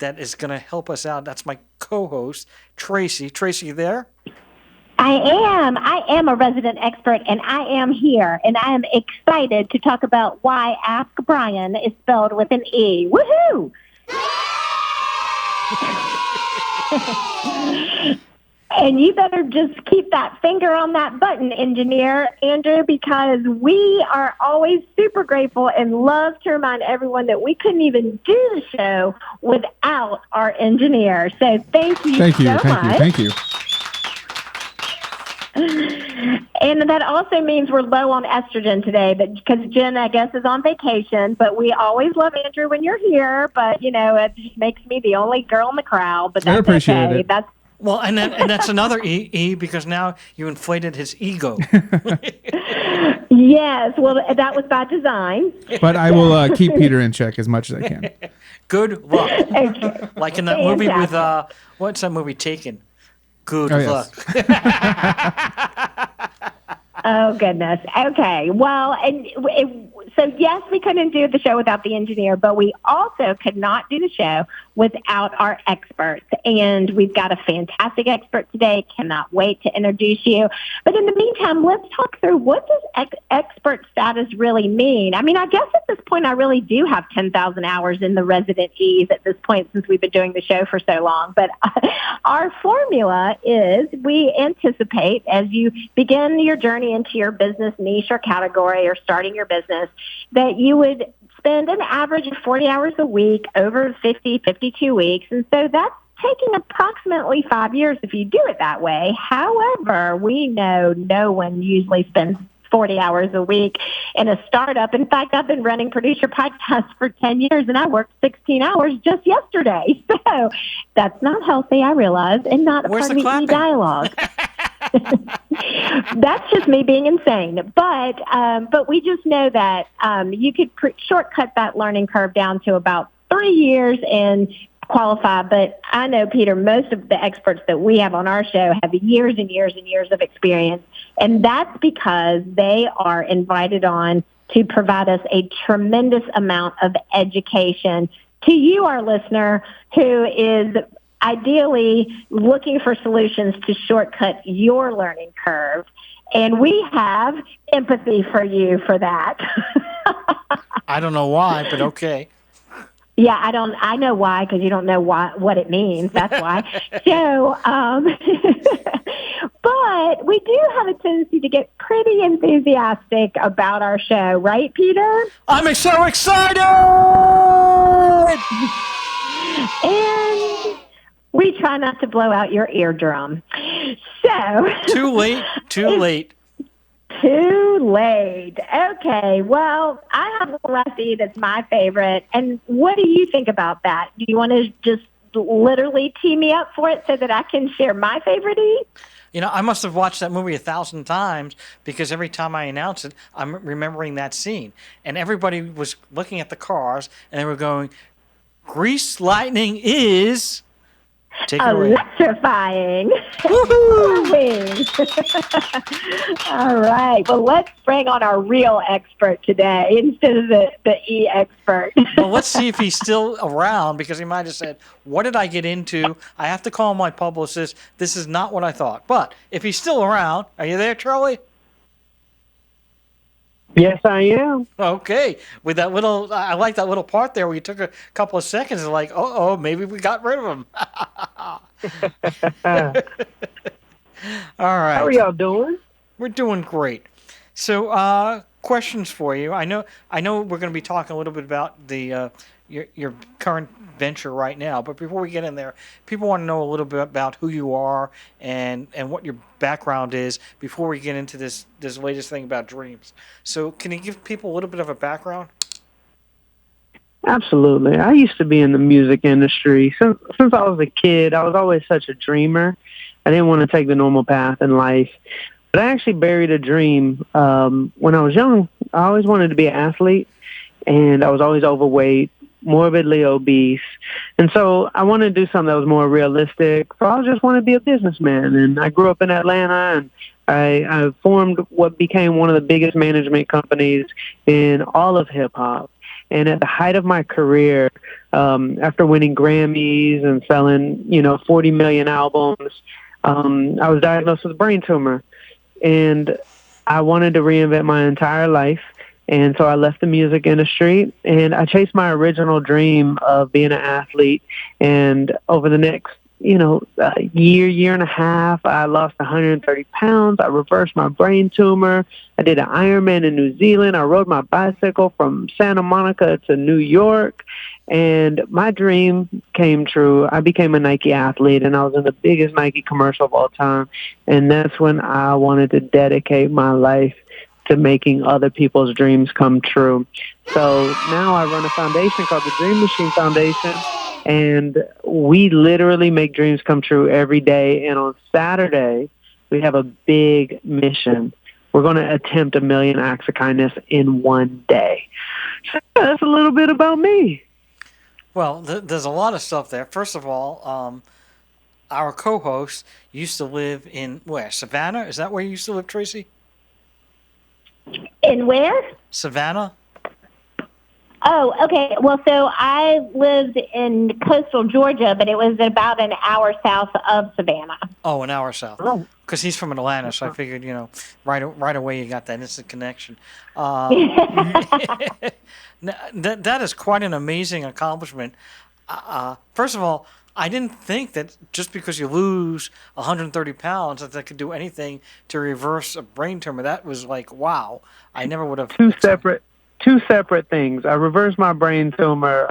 that is going to help us out. That's my co-host, Tracy. Tracy, you there? I am. I am a resident expert, and I am here, and I am excited to talk about why Ask Brien is spelled with an E. Woohoo! And you better just keep that finger on that button, engineer Andrew, because we are always super grateful and love to remind everyone that we couldn't even do the show without our engineer. So thank you so much. Thank you. And that also means we're low on estrogen today, but because Jen, I guess, is on vacation. But we always love Andrew when you're here. But, it just makes me the only girl in the crowd. But that's I appreciate okay. it. Well, and that's another E because now you inflated his ego. Yes, well, that was by design. But I will keep Peter in check as much as I can. Good luck. Okay. Like in that movie with, what's that movie, Taken? Good luck. Oh, goodness. Okay. Well, so yes, we couldn't do the show without the engineer, but we also could not do the show without our experts. And we've got a fantastic expert today. Cannot wait to introduce you. But in the meantime, let's talk through what does expert status really mean? I mean, I guess at this point, I really do have 10,000 hours in the resident E's at this point since we've been doing the show for so long. But our formula is we anticipate as you begin your journey into your business niche or category or starting your business that you would spend an average of 40 hours a week over 52 weeks. And so that's taking approximately 5 years if you do it that way. However, we know no one usually spends 40 hours a week in a startup. In fact, I've been running Produce Your Podcast for 10 years, and I worked 16 hours just yesterday. So that's not healthy, I realize, and not Where's part of the the dialogue. That's just me being insane. But we just know that you could shortcut that learning curve down to about 3 years and qualify. But I know, Peter, most of the experts that we have on our show have years and years and years of experience. And that's because they are invited on to provide us a tremendous amount of education to you, our listener, who is ideally looking for solutions to shortcut your learning curve. And we have empathy for you for that. I don't know why, but okay. Yeah, I know why, because you don't know what it means. That's why. So, but we do have a tendency to get pretty enthusiastic about our show, right, Peter? I'm so excited! And we try not to blow out your eardrum. So Too late. Too late. Okay. Well, I have a lefty that's my favorite. And what do you think about that? Do you want to just literally tee me up for it so that I can share my favorite E? I must have watched that movie 1,000 times because every time I announce it, I'm remembering that scene. And everybody was looking at the cars and they were going, Grease Lightning is... Take it away. Electrifying. Woohoo! All right. Well, let's bring on our real expert today instead of the E expert. Well, let's see if he's still around because he might have said, what did I get into? I have to call my publicist. This is not what I thought. But if he's still around, are you there, Charlie? Yes, I am. Okay. With that little, I like that little part there where you took a couple of seconds and like, maybe we got rid of him. All right. How are y'all doing? We're doing great. So, questions for you. I know we're going to be talking a little bit about the your current venture right now, but before we get in there, people want to know a little bit about who you are and what your background is before we get into this latest thing about dreams. So, can you give people a little bit of a background? Absolutely. I used to be in the music industry. Since I was a kid, I was always such a dreamer. I didn't want to take the normal path in life. But I actually buried a dream. When I was young, I always wanted to be an athlete, and I was always overweight, morbidly obese. And so I wanted to do something that was more realistic. So I just wanted to be a businessman. And I grew up in Atlanta, and I formed what became one of the biggest management companies in all of hip-hop. And at the height of my career, after winning Grammys and selling, 40 million albums, I was diagnosed with a brain tumor. And I wanted to reinvent my entire life. And so I left the music industry and I chased my original dream of being an athlete. And over the next, year and a half, I lost 130 pounds. I reversed my brain tumor. I did an Ironman in New Zealand. I rode my bicycle from Santa Monica to New York. And my dream came true. I became a Nike athlete, and I was in the biggest Nike commercial of all time. And that's when I wanted to dedicate my life to making other people's dreams come true. So now I run a foundation called the Dream Machine Foundation, and we literally make dreams come true every day. And on Saturday, we have a big mission. We're going to attempt 1 million acts of kindness in one day. So that's a little bit about me. Well, there's a lot of stuff there. First of all, our co-host used to live in where? Savannah? Is that where you used to live, Tracy? In where? Savannah? Oh, okay. Well, so I lived in coastal Georgia, but it was about an hour south of Savannah. Oh, an hour south. Oh. Because he's from Atlanta, so I figured, right away you got that instant connection. That is quite an amazing accomplishment. First of all, I didn't think that just because you lose 130 pounds that could do anything to reverse a brain tumor. That was like, wow. I never would have. Two separate things. I reversed my brain tumor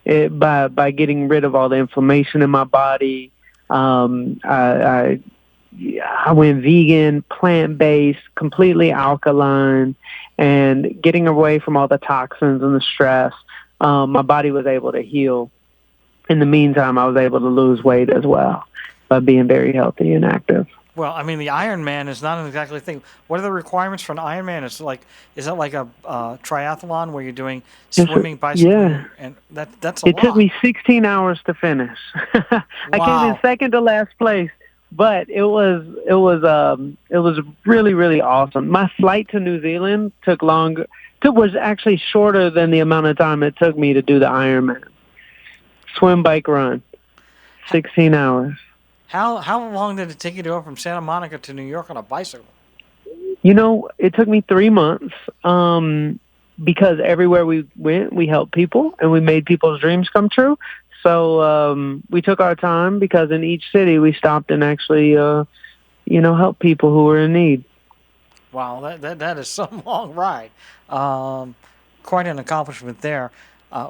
by getting rid of all the inflammation in my body. I went vegan, plant-based, completely alkaline, and getting away from all the toxins and the stress. My body was able to heal. In the meantime, I was able to lose weight as well by being very healthy and active. Well, I mean, the Ironman is not exactly a thing. What are the requirements for an Ironman? Is that like a triathlon where you're doing swimming, bicycling, yeah. and that's a lot. It took me 16 hours to finish. I came in second to last place, but it was really, really awesome. My flight to New Zealand was actually shorter than the amount of time it took me to do the Ironman. Swim, bike, run. 16 hours. How long did it take you to go from Santa Monica to New York on a bicycle? It took me 3 months because everywhere we went, we helped people and we made people's dreams come true. So we took our time because in each city we stopped and actually, helped people who were in need. Wow, that is some long ride. Quite an accomplishment there.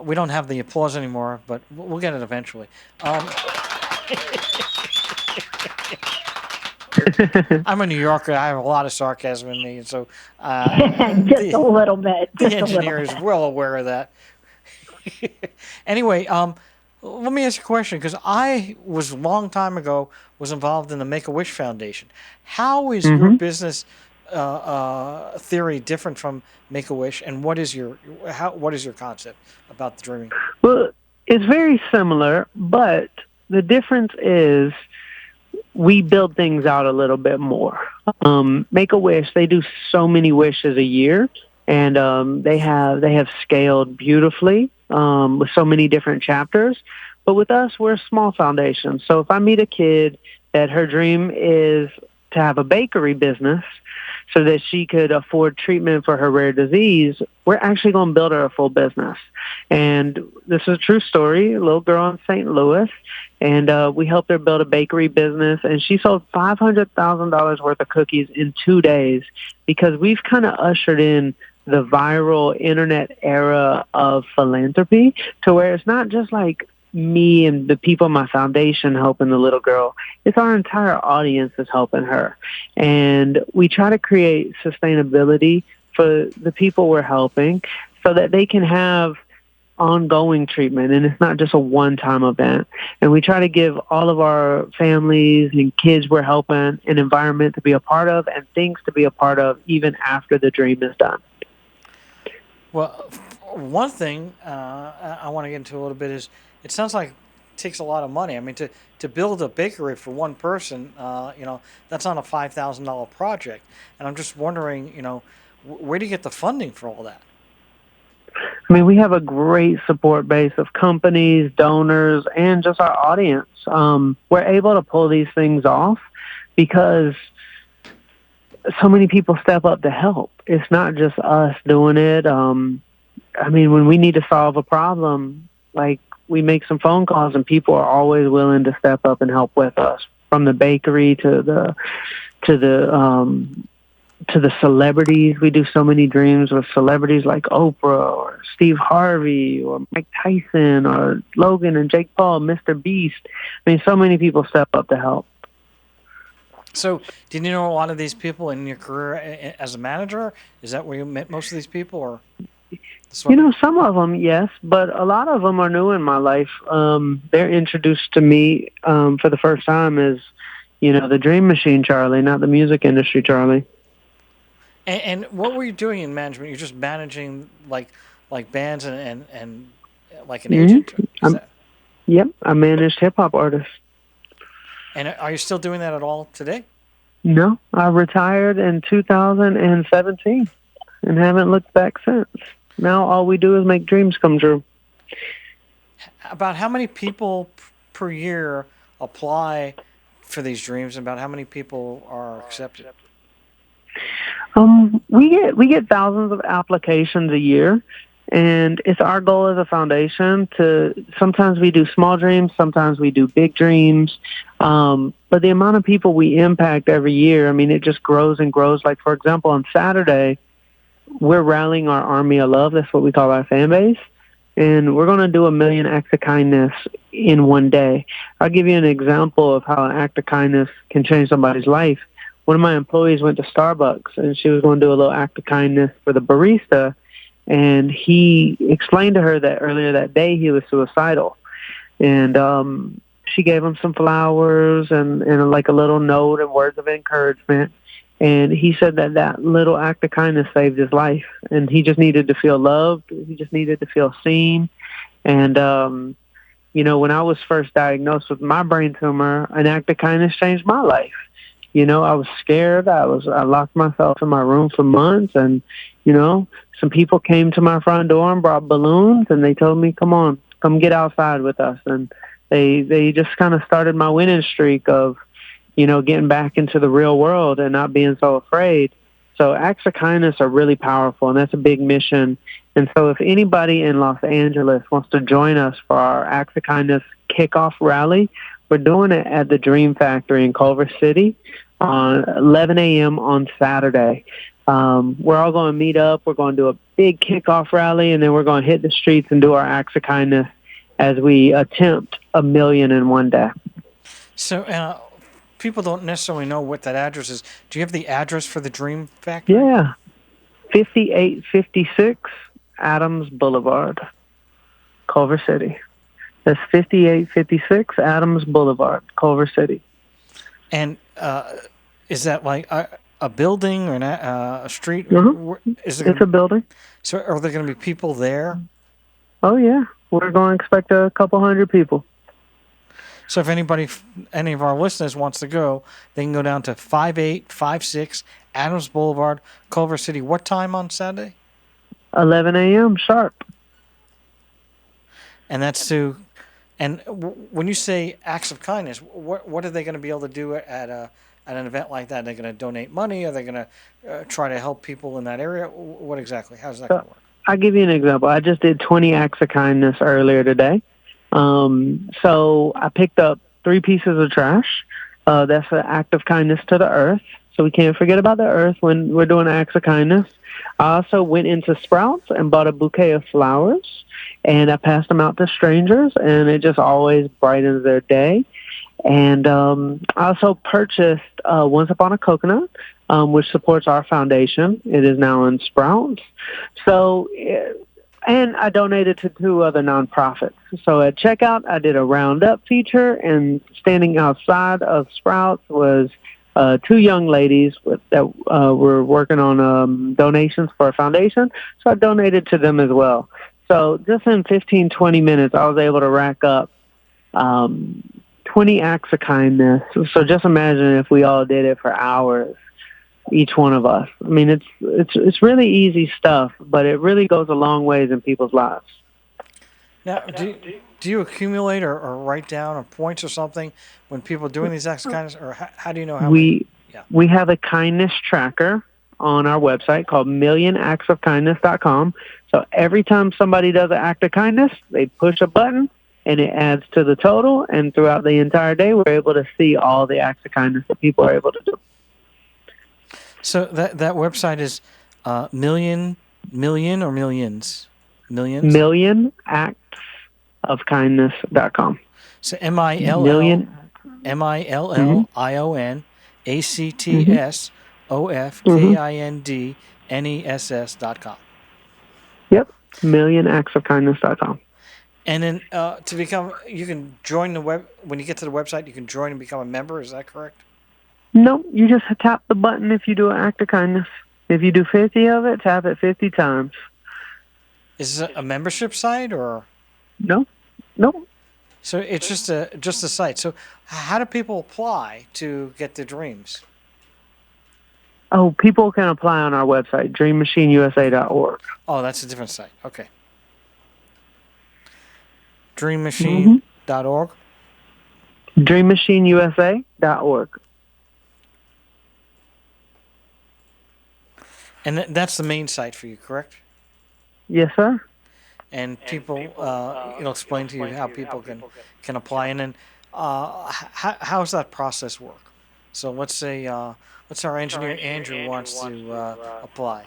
We don't have the applause anymore, but we'll get it eventually. I'm a New Yorker. I have a lot of sarcasm in me, and so just a little bit. The engineer is well aware of that. Anyway, let me ask you a question because I was a long time ago was involved in the Make-A-Wish Foundation. How is your business theory different from Make-A-Wish, and what is your concept about the dreaming? Well, it's very similar, but the difference is we build things out a little bit more. Make-A-Wish, they do so many wishes a year, and they have scaled beautifully with so many different chapters. But with us, we're a small foundation. So if I meet a kid that her dream is to have a bakery business so that she could afford treatment for her rare disease, we're actually going to build her a full business. And this is a true story, a little girl in St. Louis, and we helped her build a bakery business, and she sold $500,000 worth of cookies in 2 days because we've kind of ushered in the viral internet era of philanthropy to where it's not just like me and the people in my foundation helping the little girl. It's our entire audience is helping her. And we try to create sustainability for the people we're helping so that they can have ongoing treatment and it's not just a one-time event. And we try to give all of our families and kids we're helping an environment to be a part of and things to be a part of even after the dream is done. Well, one thing I want to get into a little bit is it sounds like it takes a lot of money. I mean, to build a bakery for one person, that's not a $5,000 project. And I'm just wondering, where do you get the funding for all that? I mean, we have a great support base of companies, donors, and just our audience. We're able to pull these things off because so many people step up to help. It's not just us doing it. I mean, when we need to solve a problem, like we make some phone calls and people are always willing to step up and help with us. From the bakery to the celebrities. We do so many dreams with celebrities like Oprah or Steve Harvey or Mike Tyson or Logan and Jake Paul, Mr. Beast. I mean, so many people step up to help. So, did you know a lot of these people in your career as a manager? Is that where you met most of these people, or? You know, some of them, yes, but a lot of them are new in my life. They're introduced to me for the first time as, you know, the Dream Machine Charlie, not the music industry Charlie. And what were you doing in management? You're just managing like bands and like an agent? Yep, I managed hip-hop artists. And are you still doing that at all today? No, I retired in 2017 and haven't looked back since. Now all we do is make dreams come true. About how many people per year apply for these dreams, and about how many people are accepted? We get thousands of applications a year, and it's our goal as a foundation to, sometimes we do small dreams, sometimes we do big dreams, but the amount of people we impact every year, I mean, it just grows and grows. Like, for example, on Saturday, we're rallying our army of love. That's what we call our fan base. And we're going to do 1 million acts of kindness in one day. I'll give you an example of how an act of kindness can change somebody's life. One of my employees went to Starbucks, and she was going to do a little act of kindness for the barista. And he explained to her that earlier that day he was suicidal. And she gave him some flowers and like a little note and words of encouragement. And he said that little act of kindness saved his life. And he just needed to feel loved. He just needed to feel seen. And, you know, when I was first diagnosed with my brain tumor, an act of kindness changed my life. You know, I was scared. I locked myself in my room for months. And, you know, some people came to my front door and brought balloons. And they told me, come get outside with us. And they just kind of started my winning streak of, you know, getting back into the real world and not being so afraid. So acts of kindness are really powerful, and that's a big mission. And so if anybody in Los Angeles wants to join us for our Acts of Kindness kickoff rally, we're doing it at the Dream Factory in Culver City on 11 a.m. on Saturday. We're all going to meet up. We're going to do a big kickoff rally, and then we're going to hit the streets and do our acts of kindness as we attempt 1 million in one day. So, people don't necessarily know what that address is. Do you have the address for the Dream Factory? Yeah. 5856 Adams Boulevard, Culver City. That's 5856 Adams Boulevard, Culver City. And is that like a building or a street? Mm-hmm. It's a building. So are there going to be people there? Oh, yeah. We're going to expect a couple hundred people. So if any of our listeners wants to go, they can go down to 5856 Adams Boulevard, Culver City. What time on Saturday? 11 a.m. sharp. And that's to, and when you say acts of kindness, what are they going to be able to do at an event like that? Are they going to donate money? Are they going to try to help people in that area? What exactly? How's that going to work? I'll give you an example. I just did 20 acts of kindness earlier today. So I picked up 3 pieces of trash. That's an act of kindness to the earth. So we can't forget about the earth when we're doing acts of kindness. I also went into Sprouts and bought a bouquet of flowers, and I passed them out to strangers, and it just always brightens their day. And I also purchased Once Upon a Coconut, which supports our foundation. It is now in Sprouts. So, and I donated to 2 other nonprofits. So at checkout, I did a roundup feature, and standing outside of Sprouts was 2 young ladies that were working on donations for a foundation. So I donated to them as well. So just in 15, 20 minutes, I was able to rack up 20 acts of kindness. So just imagine if we all did it for hours. each one of us. I mean, it's really easy stuff, but it really goes a long ways in people's lives. Now, do you accumulate or write down points or something when people are doing these acts of kindness, or how do you know how many? Yeah. We have a kindness tracker on our website called millionactsofkindness.com. So every time somebody does an act of kindness, they push a button and it adds to the total. And throughout the entire day, we're able to see all the acts of kindness that people are able to do. So that website is million or millions? Millions? Millionactsofkindness.com. So millionactsofkindness.com. Yep, millionactsofkindness.com. And then you can join the web. When you get to the website, you can join and become a member. Is that correct? No, you just tap the button if you do an act of kindness. If you do 50 of it, tap it 50 times. Is it a membership site or? No. So it's just a site. So how do people apply to get their dreams? Oh, people can apply on our website, dreammachineusa.org. Oh, that's a different site. Okay. Dreammachine.org? Dreammachineusa.org. And that's the main site for you, correct? Yes, sir. And people, it'll explain to you how people can apply. And then how does that process work? So let's say our engineer Andrew wants to apply.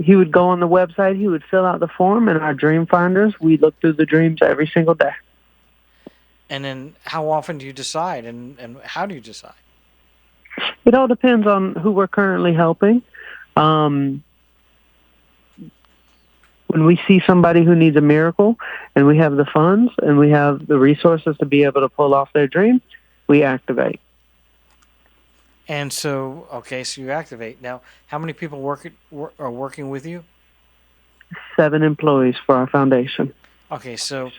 He would go on the website, he would fill out the form, and our dream finders, we look through the dreams every single day. And then how often do you decide, and how do you decide? It all depends on who we're currently helping. When we see somebody who needs a miracle and we have the funds and we have the resources to be able to pull off their dream, we activate. And so, so you activate. Now, how many people are working with you? 7 employees for our foundation. Okay, so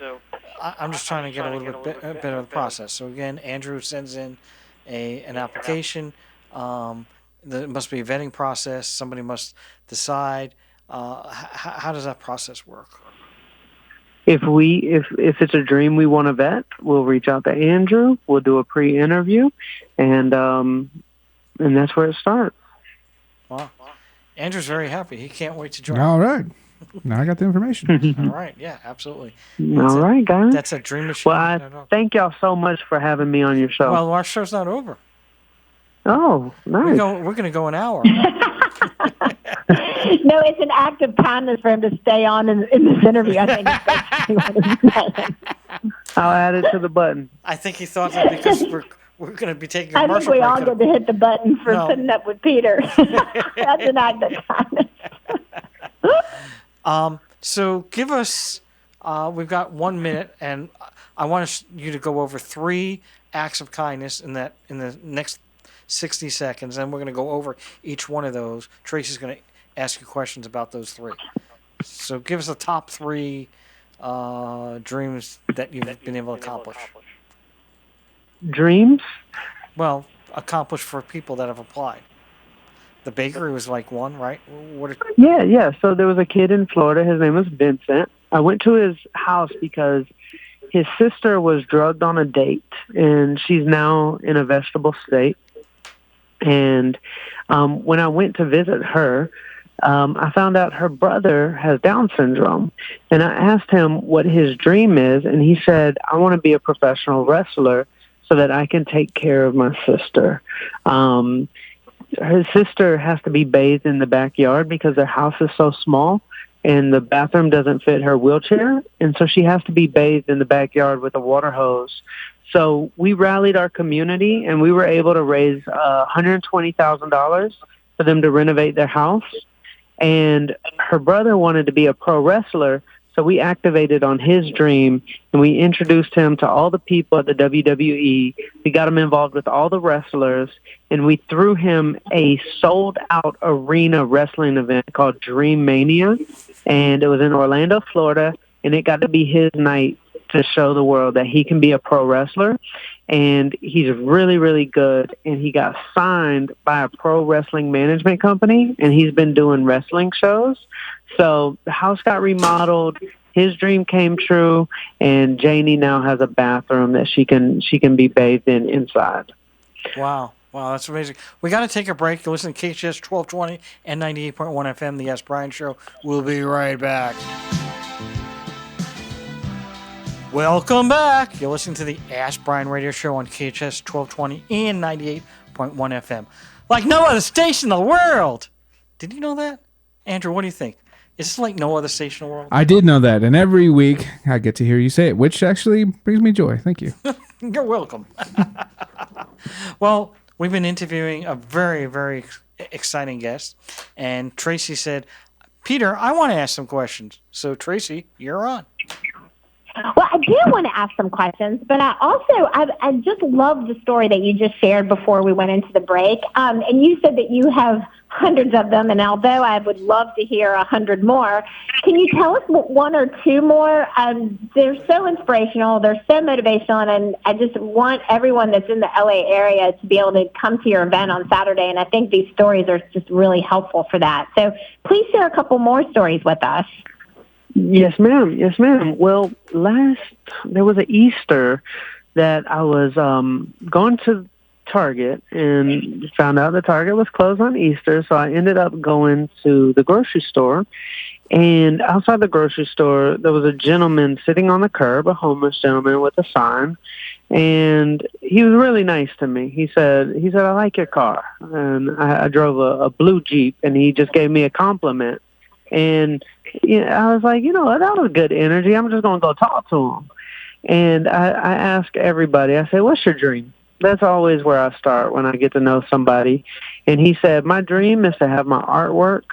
I'm just trying to get a little bit better of the process. So again, Andrew sends in an application. There must be a vetting process. Somebody must decide. How does that process work? If it's a dream we want to vet, we'll reach out to Andrew. We'll do a pre-interview, and that's where it starts. Wow, Andrew's very happy. He can't wait to join. All right, now I got the information. All right, yeah, absolutely. All right, guys. That's a Dream Machine. Well, I thank y'all so much for having me on your show. Well, our show's not over. Oh, nice. We're going to go an hour. No, it's an act of kindness for him to stay on in this interview. I think I'll add it to the button. I think he thought that because we're going to be taking a commercial break. I think we all break. get to hit the button for putting up with Peter. That's an act of kindness. So give us, we've got 1 minute, and I want you to go over 3 acts of kindness in the next 60 seconds, and we're going to go over each one of those. Tracy's going to ask you questions about those 3. So give us the top 3 dreams that you've been able to accomplish. Dreams? Well, accomplished for people that have applied. The bakery was like one, right? Yeah. So there was a kid in Florida. His name was Vincent. I went to his house because his sister was drugged on a date, and she's now in a vegetable state. And when I went to visit her, I found out her brother has Down syndrome. And I asked him what his dream is, and he said, I want to be a professional wrestler so that I can take care of my sister. His sister has to be bathed in the backyard because their house is so small, and the bathroom doesn't fit her wheelchair, and so she has to be bathed in the backyard with a water hose. So we rallied our community, and we were able to raise $120,000 for them to renovate their house. And her brother wanted to be a pro wrestler, so we activated on his dream, and we introduced him to all the people at the WWE. We got him involved with all the wrestlers, and we threw him a sold-out arena wrestling event called Dream Mania, and it was in Orlando, Florida, and it got to be his night. to show the world that he can be a pro wrestler. And he's really, really good. And he got signed by a pro wrestling management company, and he's been doing wrestling shows. So the house got remodeled. His dream came true, and Janie now has a bathroom that she can be bathed in inside. Wow. Wow, that's amazing. We got to take a break. You listen to KHTS 1220 and 98.1 FM, the Ask Brien Show. We'll be right back. Welcome back. You're listening to the Ask Brien Radio Show on KHTS 1220 and 98.1 FM. Like no other station in the world. Did you know that? Andrew, what do you think? Is this like no other station in the world? I did know that, and every week I get to hear you say it, which actually brings me joy. Thank you. You're welcome. Well, we've been interviewing a very, very exciting guest, and Tracy said, Peter, I want to ask some questions. So, Tracy, you're on. Well, I do want to ask some questions, but I just love the story that you just shared before we went into the break. And you said that you have hundreds of them, and although I would love to hear 100 more, can you tell us one or two more? They're so inspirational, they're so motivational, and I just want everyone that's in the LA area to be able to come to your event on Saturday, and I think these stories are just really helpful for that. So please share a couple more stories with us. Yes, ma'am. Yes, ma'am. Well, there was an Easter that I was going to Target and found out the Target was closed on Easter, so I ended up going to the grocery store. And outside the grocery store, there was a gentleman sitting on the curb, a homeless gentleman with a sign, and he was really nice to me. He said, I like your car. And I drove a blue Jeep, and he just gave me a compliment. And I was like, that was good energy. I'm just going to go talk to him. And I ask everybody, I say, what's your dream? That's always where I start when I get to know somebody. And he said, my dream is to have my artwork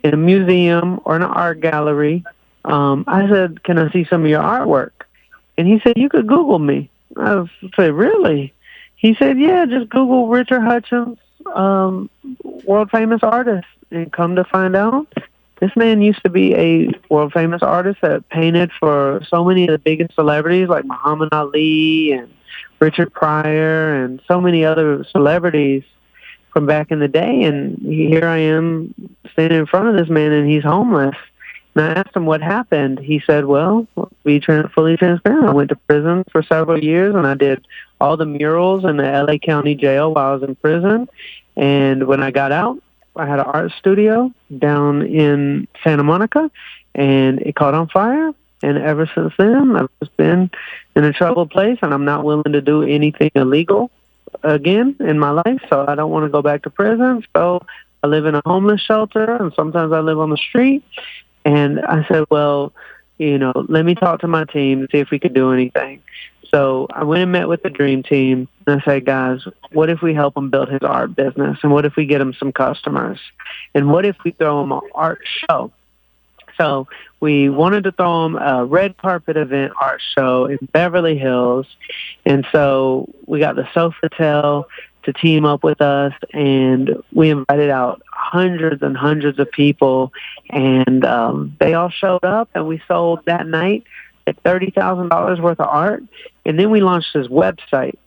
in a museum or in an art gallery. I said, can I see some of your artwork? And he said, you could Google me. I said, really? He said, yeah, just Google Richard Hutchins, world famous artist. And come to find out, this man used to be a world famous artist that painted for so many of the biggest celebrities like Muhammad Ali and Richard Pryor and so many other celebrities from back in the day. And here I am standing in front of this man, and he's homeless. And I asked him what happened. He said, well, be fully transparent. I went to prison for several years, and I did all the murals in the LA County Jail while I was in prison. And when I got out, I had an art studio down in Santa Monica, and it caught on fire. And ever since then, I've just been in a troubled place, and I'm not willing to do anything illegal again in my life. So I don't want to go back to prison. So I live in a homeless shelter, and sometimes I live on the street. And I said, well, let me talk to my team and see if we could do anything. So I went and met with the dream team, and I said, guys, what if we help him build his art business? And what if we get him some customers? And what if we throw him an art show? So we wanted to throw him a red carpet event art show in Beverly Hills. And so we got the Sofitel to team up with us, and we invited out hundreds and hundreds of people, and they all showed up, and we sold that night at $30,000 worth of art. And then we launched his website.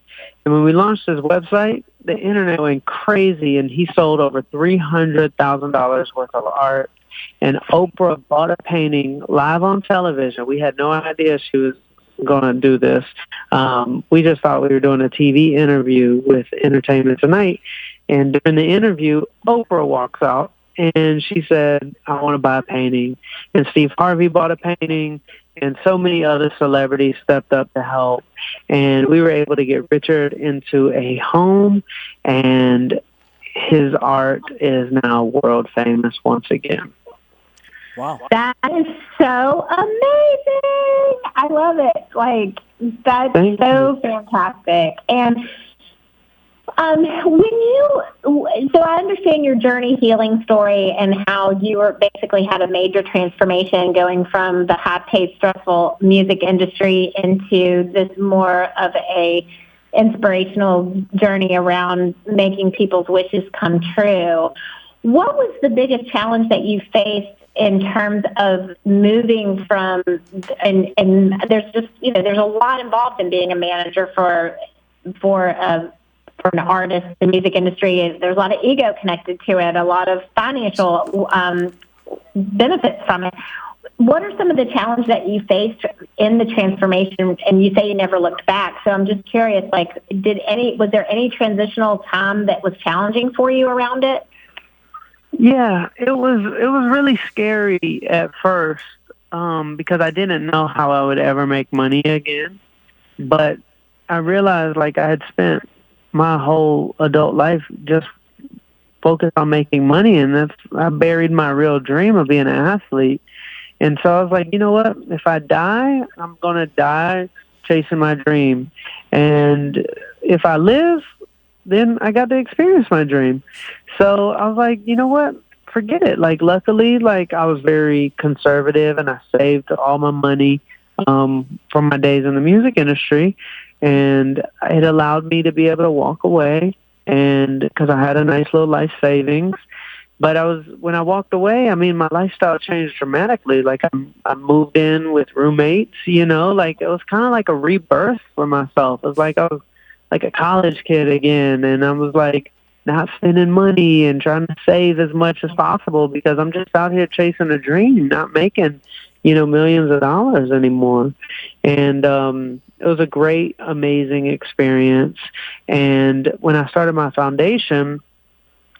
And when we launched his website, the internet went crazy, and he sold over $300,000 worth of art. And Oprah bought a painting live on television. We had no idea she was going to do this. We just thought we were doing a TV interview with Entertainment Tonight. And during the interview, Oprah walks out, and she said, I want to buy a painting. And Steve Harvey bought a painting, and so many other celebrities stepped up to help. And we were able to get Richard into a home, and his art is now world famous once again. Wow. That is so amazing. I love it. That's Thank so you. fantastic. And so I understand your journey healing story and how you basically had a major transformation going from the high-paced, stressful music industry into this more of a inspirational journey around making people's wishes come true. What was the biggest challenge that you faced in terms of moving from, and there's just, there's a lot involved in being a manager for an artist, the music industry. There's a lot of ego connected to it, a lot of financial benefits from it. What are some of the challenges that you faced in the transformation? And you say you never looked back. So I'm just curious, was there any transitional time that was challenging for you around it? Yeah, it was really scary at first because I didn't know how I would ever make money again. But I realized I had spent my whole adult life just focused on making money, and I buried my real dream of being an athlete. And so I was like, you know what? If I die, I'm going to die chasing my dream. And if I live, then I got to experience my dream. So I was like, you know what? Forget it. Luckily, I was very conservative and I saved all my money from my days in the music industry. And it allowed me to be able to walk away, and because I had a nice little life savings. But when I walked away, my lifestyle changed dramatically. I moved in with roommates, it was kind of like a rebirth for myself. It was like I was like a college kid again, and I was not spending money and trying to save as much as possible because I'm just out here chasing a dream, not making, millions of dollars anymore. And it was a great, amazing experience. And when I started my foundation,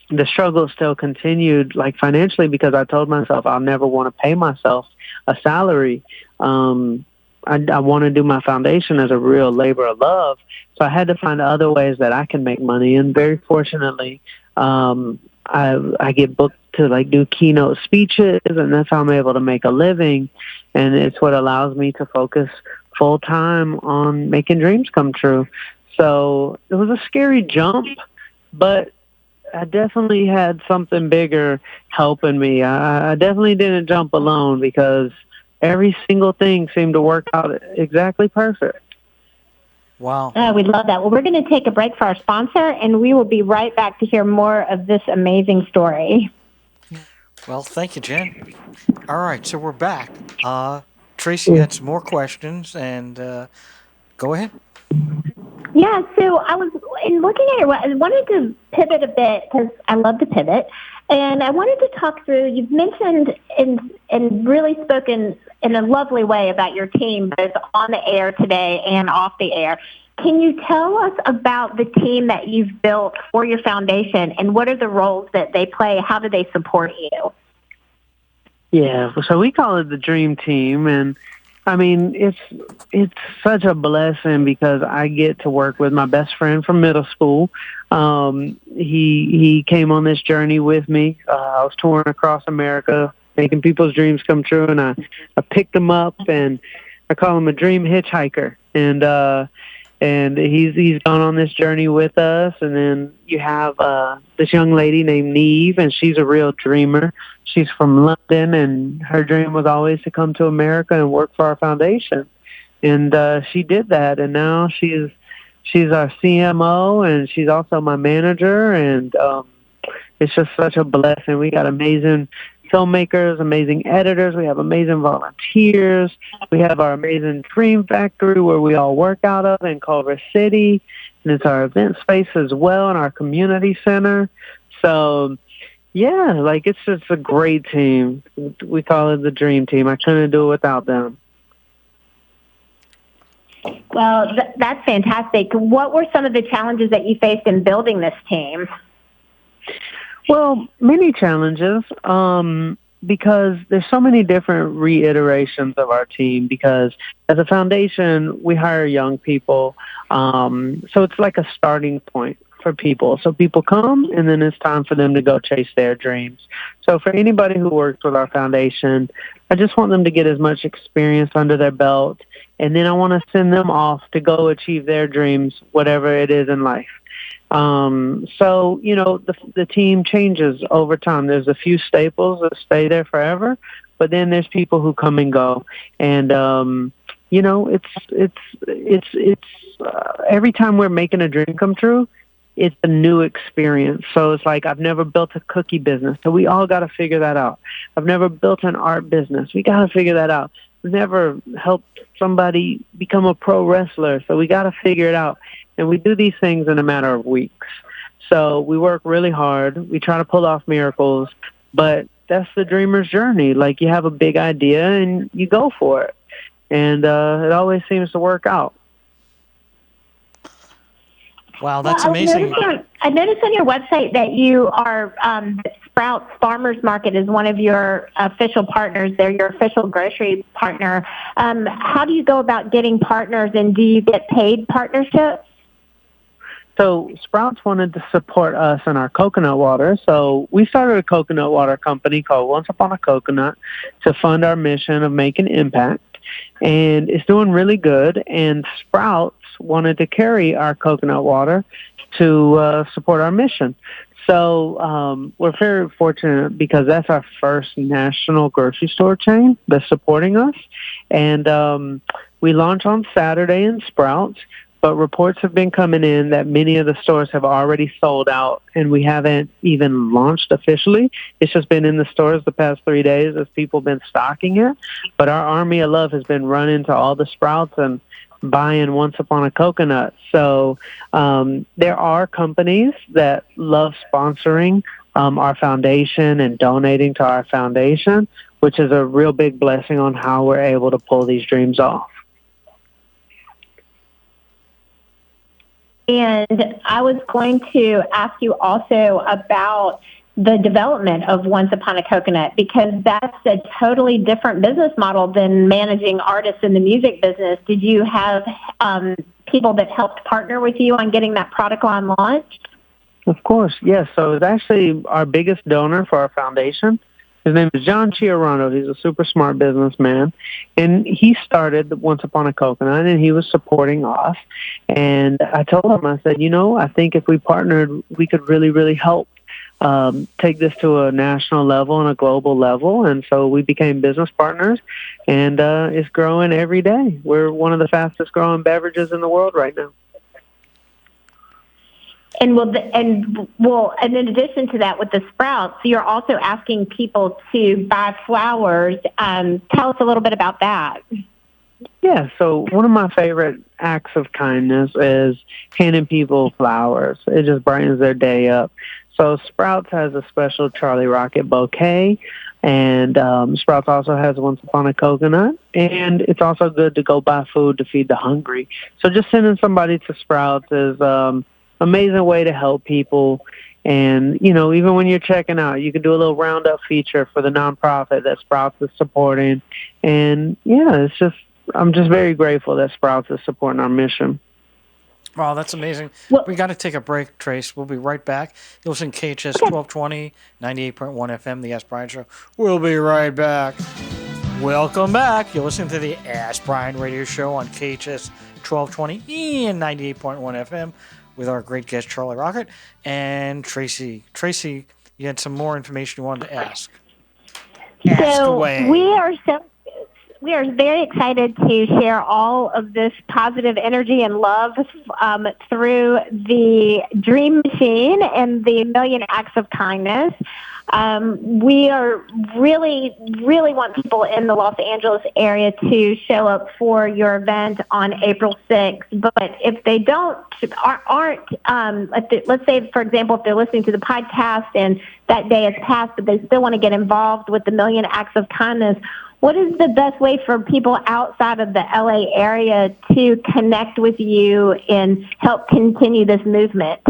the struggle still continued financially because I told myself I'll never want to pay myself a salary. I want to do my foundation as a real labor of love. So I had to find other ways that I can make money. And very fortunately, I get booked to do keynote speeches, and that's how I'm able to make a living. And it's what allows me to focus full time on making dreams come true. So it was a scary jump, but I definitely had something bigger helping me. I definitely didn't jump alone because every single thing seemed to work out exactly perfect. Wow. Oh, we love that. Well, we're going to take a break for our sponsor, and we will be right back to hear more of this amazing story. Well, thank you, Jen. All right, so we're back. Tracy had some more questions, and go ahead. Yeah, so I was in looking at I wanted to pivot a bit because I love to pivot, and I wanted to talk through. You've mentioned and really spoken in a lovely way about your team, both on the air today and off the air. Can you tell us about the team that you've built for your foundation, and what are the roles that they play? How do they support you? Yeah, so we call it the Dream Team, and it's such a blessing because I get to work with my best friend from middle school. He came on this journey with me. I was touring across America, making people's dreams come true, and I picked him up, and I call him a dream hitchhiker. And he's gone on this journey with us. And then you have this young lady named Neve, and she's a real dreamer. She's from London, and her dream was always to come to America and work for our foundation. And she did that, and now she's our CMO, and she's also my manager. And it's just such a blessing. We got amazing filmmakers, amazing editors. We have amazing volunteers. We have our amazing Dream Factory where we all work out of in Culver City. And it's our event space as well and our community center. So, yeah, it's just a great team. We call it the Dream Team. I couldn't do it without them. Well, that's fantastic. What were some of the challenges that you faced in building this team? Well, many challenges because there's so many different reiterations of our team because as a foundation, we hire young people. So it's like a starting point for people. So people come, and then it's time for them to go chase their dreams. So for anybody who works with our foundation, I just want them to get as much experience under their belt, and then I want to send them off to go achieve their dreams, whatever it is in life. So, the team changes over time. There's a few staples that stay there forever, but then there's people who come and go. And, it's every time we're making a dream come true, it's a new experience. So it's like, I've never built a cookie business, so we all got to figure that out. I've never built an art business. We got to figure that out. I've never helped somebody become a pro wrestler, so we got to figure it out. And we do these things in a matter of weeks. So we work really hard. We try to pull off miracles, but that's the dreamer's journey. Like, you have a big idea and you go for it. And it always seems to work out. Wow, that's amazing. I noticed on your website that you are Sprouts Farmers Market is one of your official partners. They're your official grocery partner. How do you go about getting partners, and do you get paid partnerships? So Sprouts wanted to support us in our coconut water. So we started a coconut water company called Once Upon a Coconut to fund our mission of making impact. And it's doing really good. And Sprouts wanted to carry our coconut water to support our mission. So we're very fortunate because that's our first national grocery store chain that's supporting us. And we launch on Saturday in Sprouts. But reports have been coming in that many of the stores have already sold out, and we haven't even launched officially. It's just been in the stores the past 3 days as people have been stocking it. But our Army of Love has been running to all the Sprouts and buying Once Upon a Coconut. So there are companies that love sponsoring our foundation and donating to our foundation, which is a real big blessing on how we're able to pull these dreams off. And I was going to ask you also about the development of Once Upon a Coconut, because that's a totally different business model than managing artists in the music business. Did you have people that helped partner with you on getting that product line launched? Of course, yes. So it's actually our biggest donor for our foundation. His name is John Chiarano. He's a super smart businessman. And he started Once Upon a Coconut, and he was supporting us. And I told him, I said, I think if we partnered, we could really, really help take this to a national level and a global level. And so we became business partners, and it's growing every day. We're one of the fastest growing beverages in the world right now. And in addition to that, with the Sprouts, you're also asking people to buy flowers. Tell us a little bit about that. Yeah, so one of my favorite acts of kindness is handing people flowers. It just brightens their day up. So Sprouts has a special Charlie Rocket bouquet, and Sprouts also has Once Upon a Coconut, and it's also good to go buy food to feed the hungry. So just sending somebody to Sprouts is amazing way to help people. And, even when you're checking out, you can do a little roundup feature for the nonprofit that Sprouts is supporting. And, yeah, I'm just very grateful that Sprouts is supporting our mission. Wow, that's amazing. We got to take a break, Trace. We'll be right back. You'll listen to KHTS 1220, 98.1 FM, The Ask Brien Show. We'll be right back. Welcome back. You're listening to The Ask Brien Radio Show on KHTS 1220 and 98.1 FM. With our great guest, Charlie Rocket, and Tracy. Tracy, you had some more information you wanted to ask. Ask away. We are very excited to share all of this positive energy and love through the Dream Machine and the Million Acts of Kindness. We are really want people in the Los Angeles area to show up for your event on April 6th. But if they let's say, for example, if they're listening to the podcast and that day has passed, but they still want to get involved with the Million Acts of Kindness, what is the best way for people outside of the LA area to connect with you and help continue this movement?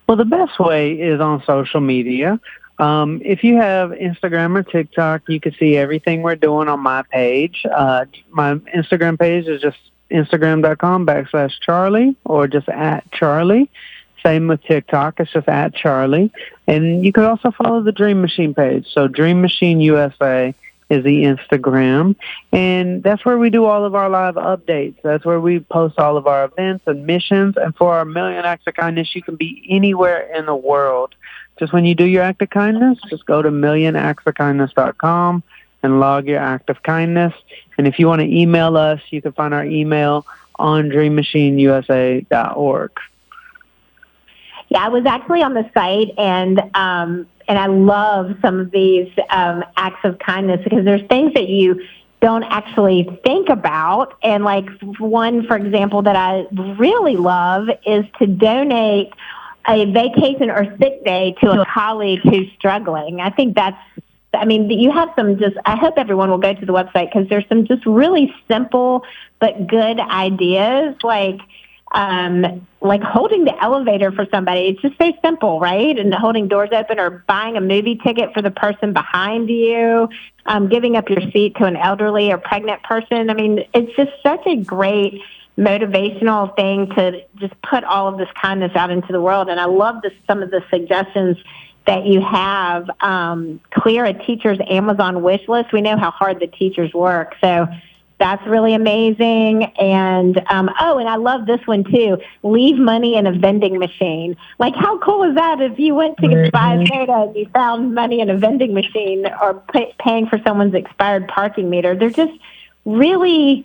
Well, the best way is on social media. If you have Instagram or TikTok, you can see everything we're doing on my page. My Instagram page is just Instagram.com/Charlie or just @Charlie. Same with TikTok. It's just @Charlie. And you can also follow the Dream Machine page. So Dream Machine USA is the Instagram. And that's where we do all of our live updates. That's where we post all of our events and missions. And for our Million Acts of Kindness, you can be anywhere in the world. Just when you do your act of kindness, just go to millionactsofkindness.com and log your act of kindness. And if you want to email us, you can find our email on dreammachineusa.org. Yeah, I was actually on the site, and I love some of these acts of kindness because there's things that you don't actually think about. And like one, for example, that I really love is to donate a vacation or sick day to a colleague who's struggling. I think you have some I hope everyone will go to the website because there's some just really simple but good ideas like holding the elevator for somebody. It's just so simple, right? And holding doors open or buying a movie ticket for the person behind you, giving up your seat to an elderly or pregnant person. I mean, it's just such a great motivational thing to just put all of this kindness out into the world. And I love some of the suggestions that you have. Clear a teacher's Amazon wish list. We know how hard the teachers work. So that's really amazing. And, and I love this one too. Leave money in a vending machine. Like, how cool is that if you went to buy a soda and you found money in a vending machine or paying for someone's expired parking meter? They're just really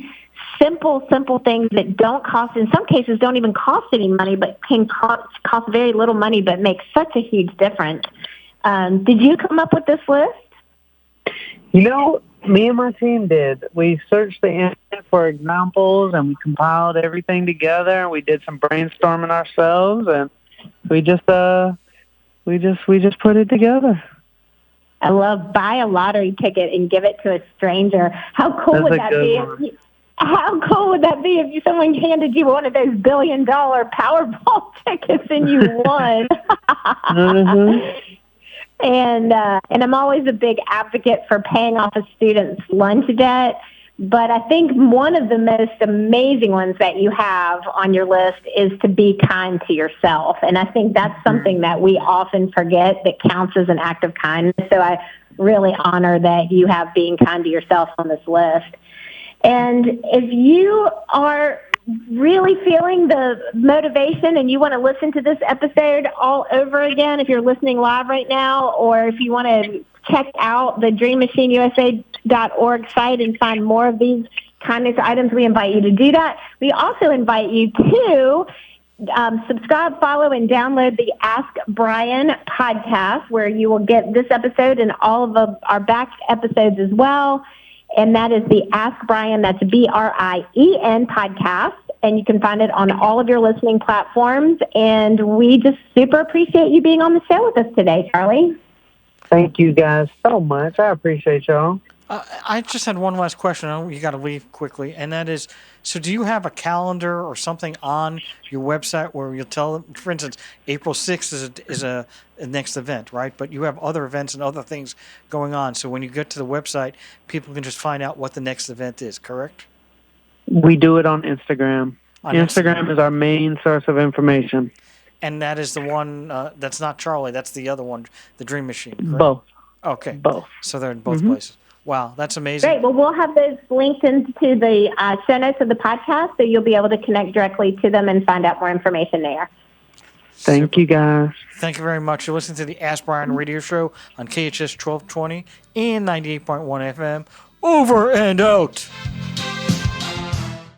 simple things that don't cost, in some cases, don't even cost any money, but can cost very little money, but make such a huge difference. Did you come up with this list? Me and my team did. We searched the internet for examples, and we compiled everything together. We did some brainstorming ourselves, and we just put it together. I love buy a lottery ticket and give it to a stranger. How cool would that be? How cool would that be if someone handed you one of those $1 billion Powerball tickets and you won? Mm-hmm. And I'm always a big advocate for paying off a student's lunch debt. But I think one of the most amazing ones that you have on your list is to be kind to yourself. And I think that's something that we often forget that counts as an act of kindness. So I really honor that you have being kind to yourself on this list. And if you are really feeling the motivation and you want to listen to this episode all over again, if you're listening live right now, or if you want to check out the DreamMachineUSA.org site and find more of these kindness items, we invite you to do that. We also invite you to subscribe, follow, and download the Ask Brien podcast, where you will get this episode and all of our back episodes as well. And that is the Ask Brien, that's BRIEN podcast. And you can find it on all of your listening platforms. And we just super appreciate you being on the show with us today, Charlie. Thank you guys so much. I appreciate y'all. I just had one last question. I know you got to leave quickly, and that is, so do you have a calendar or something on your website where you'll tell them, for instance, April 6th is a next event, right? But you have other events and other things going on. So when you get to the website, people can just find out what the next event is, correct? We do it on Instagram. Instagram is our main source of information. And that is the one, that's not Charlie, that's the other one, the Dream Machine, correct? Both. Okay. Both. So they're in both places. Wow, that's amazing. Great. Well, we'll have those linked into the show notes of the podcast, so you'll be able to connect directly to them and find out more information there. Thank you, guys. Thank you very much. You're listening to the Ask Brien radio show on KHTS 1220 and 98.1 FM. Over and out.